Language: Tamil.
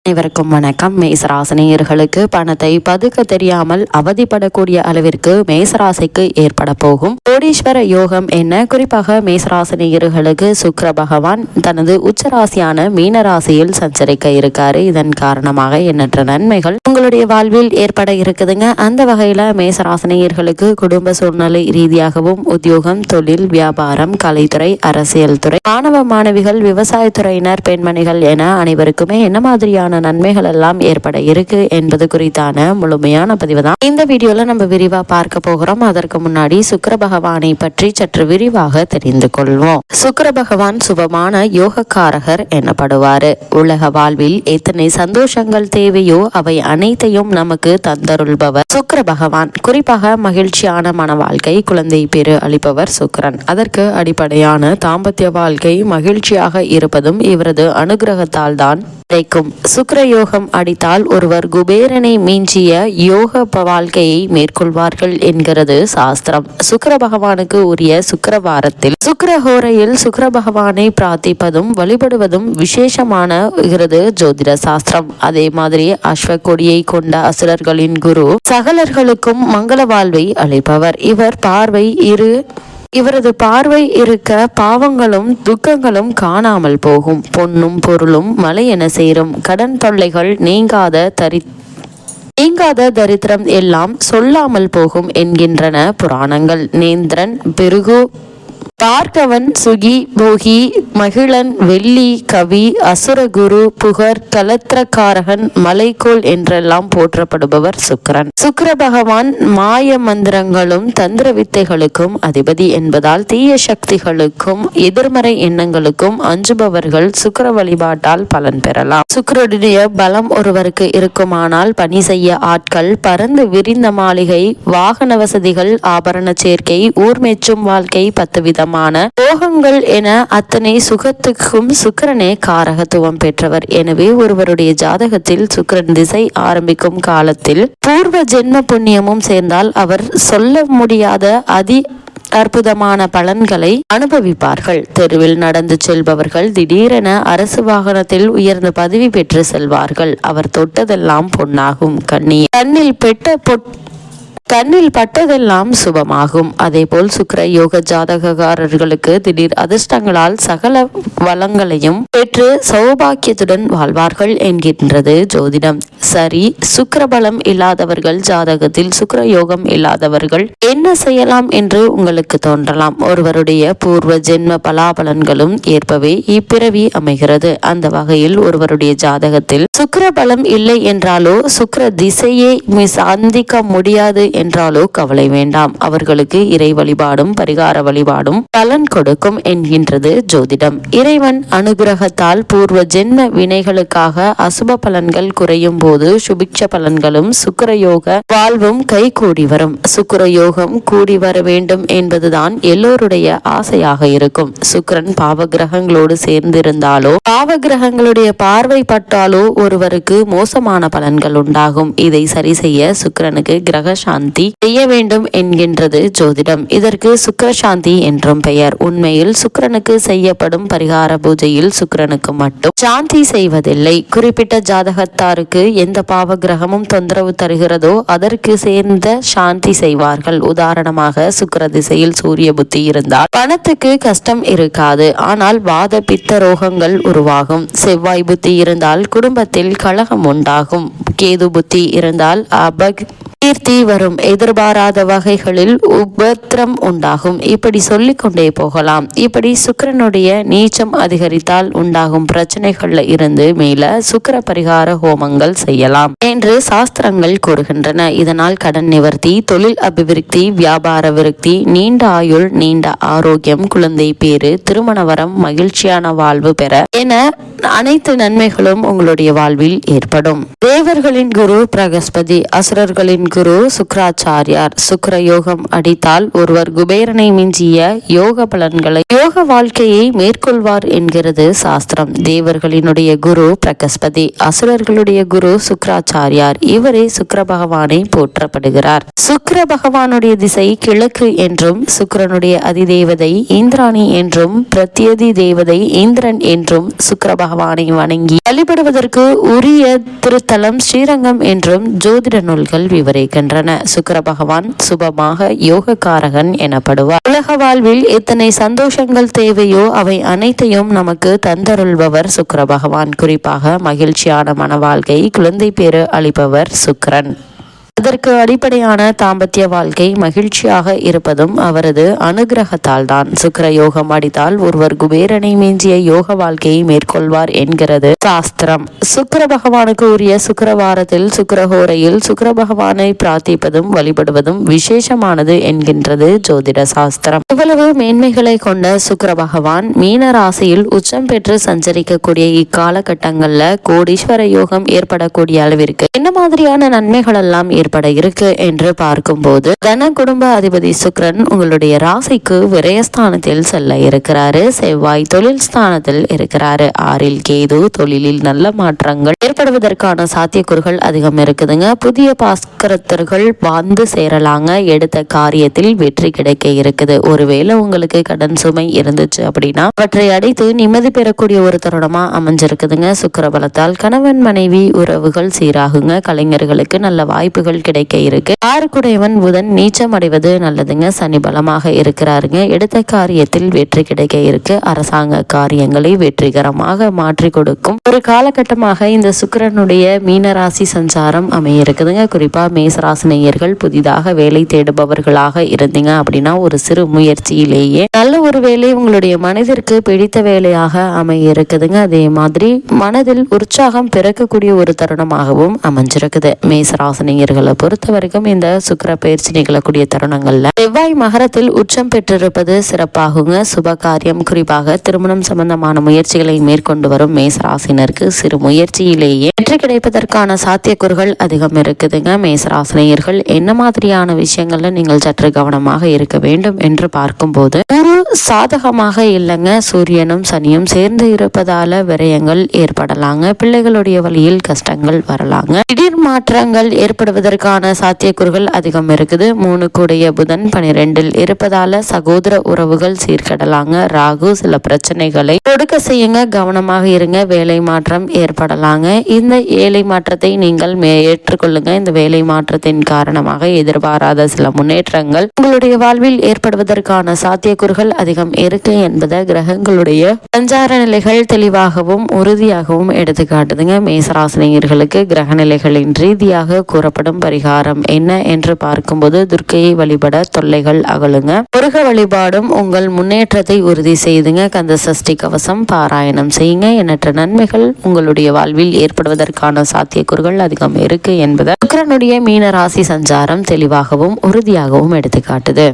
அனைவருக்கும் வணக்கம். மேசராசினியர்களுக்கு பணத்தை பதுக்க தெரியாமல் அவதிப்படக்கூடிய அளவிற்கு மேசராசிக்கு ஏற்பட போகும் கோடீஸ்வர யோகம் என்ன? குறிப்பாக மேசராசினியர்களுக்கு சுக்கிர பகவான் தனது உச்சராசியான மீனராசியில் சஞ்சரிக்க இருக்காரு. இதன் காரணமாக எண்ணற்ற நன்மைகள் உங்களுடைய வாழ்வில் ஏற்பட இருக்குதுங்க. அந்த வகையில மேசராசினியர்களுக்கு குடும்ப சூழ்நிலை ரீதியாகவும் உத்தியோகம், தொழில், வியாபாரம், கலைத்துறை, அரசியல் துறை, மாணவ மாணவிகள், விவசாயத்துறையினர், பெண்மணிகள் என அனைவருக்குமே என்ன மாதிரியான நன்மைகள் எல்லாம் ஏற்பட இருக்கு என்பது குறித்தான முழுமையான பதிவு தான் இந்த வீடியோல நம்ம விரிவா பார்க்க போகிறோம். அதற்கு முன்னாடி சுக்கிர பகவானை பற்றி சற்று விரிவாக தெரிந்து கொள்வோம். சுக்கிர பகவான் சுபமான யோகக்காரகர் எனப்படுவாரு. உலக வாழ்வில் எத்தனை சந்தோஷங்கள் தேவையோ அவை அனைத்தையும் நமக்கு தந்தருள்பவர் சுக்கிர பகவான். குறிப்பாக மகிழ்ச்சியான மன வாழ்க்கை, குழந்தை பேறு அளிப்பவர் சுக்கிரன். அதற்கு அடிப்படையான தாம்பத்திய வாழ்க்கை மகிழ்ச்சியாக இருப்பதும் இவரது அனுகிரகத்தால் தான் கிடைக்கும். சுக்கிர யோகம் அடித்தால் ஒருவர் குபேரனை மிஞ்சிய யோக வாழ்க்கையை மேற்கொள்வார்கள் என்கிறது சாஸ்திரம். சுக்கிர பகவானுக்கு உரிய சுக்கிரவாரத்தில் சுக்கிரஹோரையில் சுக்கிர பகவானை பிரார்த்திப்பதும் வழிபடுவதும் விசேஷமான ஜோதிட சாஸ்திரம். அதே மாதிரி அஸ்வ கொடியை கொண்ட அசுரர்களின் குரு சகலர்களுக்கும் மங்கள வாழ்வை அளிப்பவர். இவரது பார்வை இருக்க பாவங்களும் துக்கங்களும் காணாமல் போகும். பொன்னும் பொருளும் மலை என சேரும். கடன் தொல்லைகள் நீங்காத தரித்திரம் எல்லாம் சொல்லாமல் போகும் என்கின்றன புராணங்கள். நேந்திரன், பிருகு, பார்கவன், சுகி, போகி, மகிழன், வெள்ளி, கவி, அசுரகுரு, புகர், கலத்திரக்காரகன், மலைக்கோள் என்றெல்லாம் போற்றப்படுபவர் சுக்கிரன். சுக்கிர பகவான் மாய மந்திரங்களும் தந்திர வித்தைகளுக்கும் அதிபதி என்பதால் தீய சக்திகளுக்கும் எதிர்மறை எண்ணங்களுக்கும் அஞ்சுபவர்கள் சுக்கிர வழிபாட்டால் பலன் பெறலாம். சுக்கிரனுடைய பலம் ஒருவருக்கு இருக்குமானால் பணி செய்ய ஆட்கள், பறந்து விரிந்த மாளிகை, வாகன வசதிகள், ஆபரண சேர்க்கை, ஊர்மெச்சும் வாழ்க்கை, 10 விதமான போகங்கள் என அத்தனை சுகத்துக்கும் சுக்கிரனே காரகத்துவம் பெற்றவர். எனவே ஒருவருடைய ஜாதகத்தில் சுக்கிரன் திசை ஆரம்பிக்கும் காலத்தில் பூர்வ ஜென்ம புண்ணியமும் சேர்ந்தால் அவர் சொல்ல முடியாத அற்புதமான பலன்களை அனுபவிப்பார்கள். தெருவில் நடந்து செல்பவர்கள் திடீரென அரசு வாகனத்தில் உயர்ந்த பதவி பெற்று செல்வார்கள். அவர் தொட்டதெல்லாம் பொன்னாகும். கண்ணில் பட்டதெல்லாம் சுபமாகும். அதேபோல் சுக்கிர யோக ஜாதகக்காரர்களுக்கு திடீர் அதிர்ஷ்டங்களால் சகல வளங்களையும் பெற்று சௌபாக்கியத்துடன் வாழ்வார்கள் என்கின்றது ஜோதிடம். சரி, சுக்கிரபலம் இல்லாதவர்கள், ஜாதகத்தில் சுக்கிர யோகம் இல்லாதவர்கள் என்ன செய்யலாம் என்று உங்களுக்கு தோன்றலாம். ஒருவருடைய பூர்வ ஜென்ம பலாபலன்களும் ஏற்பவே இப்பிறவி அமைகிறது. அந்த வகையில் ஒருவருடைய ஜாதகத்தில் சுக்கிரபலம் இல்லை என்றாலோ, சுக்கிர திசையை சந்திக்க முடியாது என்றாலோ கவலை வேண்டாம். அவர்களுக்கு இறை வழிபாடும் பரிகார வழிபாடும் பலன் கொடுக்கும் என்கின்றது ஜோதிடம். இறைவன் அனுகிரகத்தால் பூர்வ ஜென்ம வினைகளுக்காக அசுப பலன்கள் குறையும் போது சுபிக்ஷ பலன்களும் சுக்கிர யோக வாழ்வும் கை கூடி வரும். சுக்கிர யோகம் கூடி வர வேண்டும் என்பதுதான் எல்லோருடைய ஆசையாக இருக்கும். சுக்கிரன் பாவ கிரகங்களோடு சேர்ந்திருந்தாலோ, பாவ கிரகங்களுடைய பார்வை பட்டாலோ ஒருவருக்கு மோசமான பலன்கள் உண்டாகும். இதை சரி செய்ய சுக்கிரனுக்கு கிரக சாந்தி செய்ய வேண்டும் என்கின்றது ஜோதிடம். இதற்கு சுக்கிர சாந்தி என்றும் பெயர். உண்மையில் சுக்கிரனுக்கு செய்யப்படும் பரிகார பூஜையில் சுக்கிரனுக்கு மட்டும் சாந்தி செய்வதில்லை. குறிப்பிட்ட ஜாதகத்தாருக்கு எந்த பாவ கிரகமும் தொந்தரவு தருகிறதோ அதற்கு சேர்ந்த சாந்தி செய்வார்கள். உதாரணமாக சுக்கிர திசையில் சூரிய புத்தி இருந்தால் பணத்துக்கு கஷ்டம் இருக்காது, ஆனால் வாத பித்த ரோகங்கள் உருவாகும். செவ்வாய் புத்தி இருந்தால் குடும்பத்தில் கலகம் உண்டாகும். கேது புத்தி இருந்தால் கீர்த்தி வரும். எதிர்பாராத வகைகளில் உபத்திரம் உண்டாகும். இப்படி சொல்லிக்கொண்டே போகலாம். இப்படி சுக்கிரனுடைய நீச்சம் அதிகரித்தால் உண்டாகும் பிரச்சனைகள்ல இருந்து மேல சுக்கிர பரிகார ஹோமங்கள் செய்யலாம் என்று சாஸ்திரங்கள் கூறுகின்றன. இதனால் கடன் நிவர்த்தி, தொழில் அபிவிருத்தி, வியாபார விருத்தி, நீண்ட ஆயுள், நீண்ட ஆரோக்கியம், குழந்தை பேறு, திருமண வரம், மகிழ்ச்சியான வாழ்வு பெற என அனைத்து நன்மைகளும் உங்களுடைய வாழ்வில் ஏற்படும். தேவர்களின் குரு பிரகஸ்பதி, அசுரர்களின் குரு குரு சுக்ராச்சாரியார். சுக்கிர யோகம் அடித்தால் ஒருவர் குபேரனை மிஞ்சிய யோக பலன்களை யோக வாழ்க்கையை மேற்கொள்வார் என்கிறது சாஸ்திரம். தேவர்களினுடைய குரு பிரகஸ்பதி, அசுரர்களுடைய குரு சுக்ராச்சாரியார். இவரே சுக்கிர பகவானை போற்றப்படுகிறார். சுக்கிர பகவானுடைய திசை கிழக்கு என்றும், சுக்கிரனுடைய அதிதேவதை இந்திராணி என்றும், பிரத்யதி தேவதை இந்திரன் என்றும் சுக்கிர பகவானை வணங்கி வழிபடுவதற்கு உரிய திருத்தலம் ஸ்ரீரங்கம் என்றும் ஜோதிட நூல்கள் விவரிக்கின்றன. சுக்கிர பகவான் சுபமாக யோகக்காரகன் எனப்படுவார். உலக வாழ்வில் எத்தனை சந்தோஷங்கள் தேவையோ அவை அனைத்தையும் நமக்கு தந்தருள்பவர் சுக்கிர பகவான். குறிப்பாக மகிழ்ச்சியான மன வாழ்க்கை, குழந்தை பேறு அளிப்பவர் சுக்கிரன். அதற்கு அடிப்படையான தாம்பத்திய வாழ்க்கை மகிழ்ச்சியாக இருப்பதும் அவரது அனுகிரகத்தால் தான். சுக்கிர யோகம் அடித்தால் ஒருவர் குபேரனை மிஞ்சிய யோக வாழ்க்கையை மேற்கொள்வார் என்கிறது சாஸ்திரம். சுக்கிர பகவானுக்கு உரிய சுக்கிரவாரத்தில் சுக்கிரஹோரையில் சுக்கிர பகவானை பிரார்த்திப்பதும் வழிபடுவதும் விசேஷமானது என்கின்றது ஜோதிட சாஸ்திரம். இவ்வளவு மேன்மைகளை கொண்ட சுக்கிர பகவான் மீன ராசியில் உச்சம் பெற்று சஞ்சரிக்கக்கூடிய இக்காலகட்டங்கள்ல கோடீஸ்வர யோகம் ஏற்படக்கூடிய அளவிற்கு என்ன மாதிரியான நன்மைகள் எல்லாம் ஏற்பட இருக்கு என்று பார்க்கும்போது, தன குடும்ப அதிபதி சுக்கிரன் உங்களுடைய ராசிக்கு விரயஸ்தானத்தில் செல்ல இருக்கிறாரு. செவ்வாய் தொழில் ஸ்தானத்தில் இருக்கிறாரு. 6ல் கேது, தொழிலில் நல்ல மாற்றங்கள் ஏற்படுவதற்கான சாத்தியக்கூறுகள் அதிகம் இருக்குதுங்க. புதிய பாஸ்கரத்தர்கள் வந்து சேரலாங்க. எடுத்த காரியத்தில் வெற்றி கிடைக்க இருக்குது. ஒருவேளை உங்களுக்கு கடன் சுமை இருந்துச்சு அப்படின்னா அவற்றை அடைத்து நிம்மதி பெறக்கூடிய ஒரு தருணமா அமைஞ்சிருக்குதுங்க. சுக்கிர பலத்தால் கணவன் மனைவி உறவுகள் சீராகுங்க. கலைஞர்களுக்கு நல்ல வாய்ப்புகள் கிடைக்க இருக்கு. 6 புதன் நீச்சம் அடைவது நல்லதுங்க. சனி பலமாக இருக்கிறாருங்க. எடுத்த காரியத்தில் வெற்றி கிடைக்க இருக்கு. அரசாங்க காரியங்களை வெற்றிகரமாக மாற்றி கொடுக்கும் ஒரு காலகட்டமாக இந்த சுக்கிரனுடைய மீனராசி சஞ்சாரம் அமைய இருக்குதுங்க. குறிப்பா மேசராசினியர்கள் புதிதாக வேலை தேடுபவர்களாக இருந்தீங்க அப்படின்னா ஒரு சிறு முயற்சியிலேயே நல்ல ஒரு வேலை உங்களுடைய மனதிற்கு பிடித்த வேலையாக அமைய இருக்குதுங்க. அதே மாதிரி மனதில் உற்சாகம் பிறக்கக்கூடிய ஒரு தருணமாகவும் அமைஞ்சிருக்குது. மேசராசினியர்களை பொறுத்த வரைக்கும் இந்த சுக்கிர பயிற்சி நிகழக்கூடிய தருணங்கள்ல செவ்வாய் மகரத்தில் உச்சம் பெற்றிருப்பது சிறப்பாகுங்க. சுப காரியம், குறிப்பாக திருமணம் சம்பந்தமான முயற்சிகளை மேற்கொண்டு வரும் மேசராசினருக்கு சிறு முயற்சியிலேயே வெற்றி கிடைப்பதற்கான சாத்தியக்கூறுகள் அதிகம் இருக்குதுங்க. மேசராசினியர்கள் என்ன மாதிரியான விஷயங்கள்ல நீங்கள் சற்று கவனமாக இருக்க வேண்டும் என்று பார்க்கும்போது, குரு சாதகமாக இல்லைங்க. சூரியனும் சனியும் சேர்ந்து இருப்பதால விரயங்கள் ஏற்படலாங்க. பிள்ளைகளுடைய வழியில் கஷ்டங்கள் வரலாங்க. திடீர் மாற்றங்கள் ஏற்படுவதற்கான சாத்தியக்கூறுகள் அதிகம் இருக்குது. 3 புதன் 12ல் இருப்பதால சகோதர உறவுகள் சீர்கடலாங்க. ராகு சில பிரச்சனைகளை கொடுக்க செய்யுங்க. கவனமாக இருங்க. வேலை மாற்றம் ஏற்படலாங்க. இந்த வேலை மாற்றத்தை நீங்கள் ஏற்றுக்கொள்ளுங்க. இந்த வேலை மாற்றத்தின் காரணமாக எதிர்பாராத சில முன்னேற்றங்கள் உங்களுடைய வாழ்வில் ஏற்படுவதற்கான சாத்தியக்கூறுகள் அதிகம் இருக்கு என்பதை கிரகங்களுடைய சஞ்சார நிலைகள் தெளிவாகவும் உறுதியாகவும் எடுத்துக்காட்டுதுங்க. மேசராசினியர்களுக்கு கிரக நிலைகளின் ரீதியாக கூறப்படும் பரிகாரம் என்ன என்று பார்க்கும்போது, துர்க்கையை வழிபட தொல்லைகள் அகலுங்க. முருக வழிபாடும் உங்கள் முன்னேற்றத்தை உறுதி செய்துங்க. கந்த சஷ்டி கவசம் பாராயணம் செய்யுங்க. எண்ணற்ற நன்மைகள் உங்களுடைய வாழ்வில் ஏற்படுவதற்கான சாத்தியக்கூறுகள் அதிகம் இருக்கு என்பதை சுக்கிரனுடைய மீன ராசி சஞ்சாரம் தெளிவாகவும் உறுதியாகவும் எடுத்துக்காட்டுது.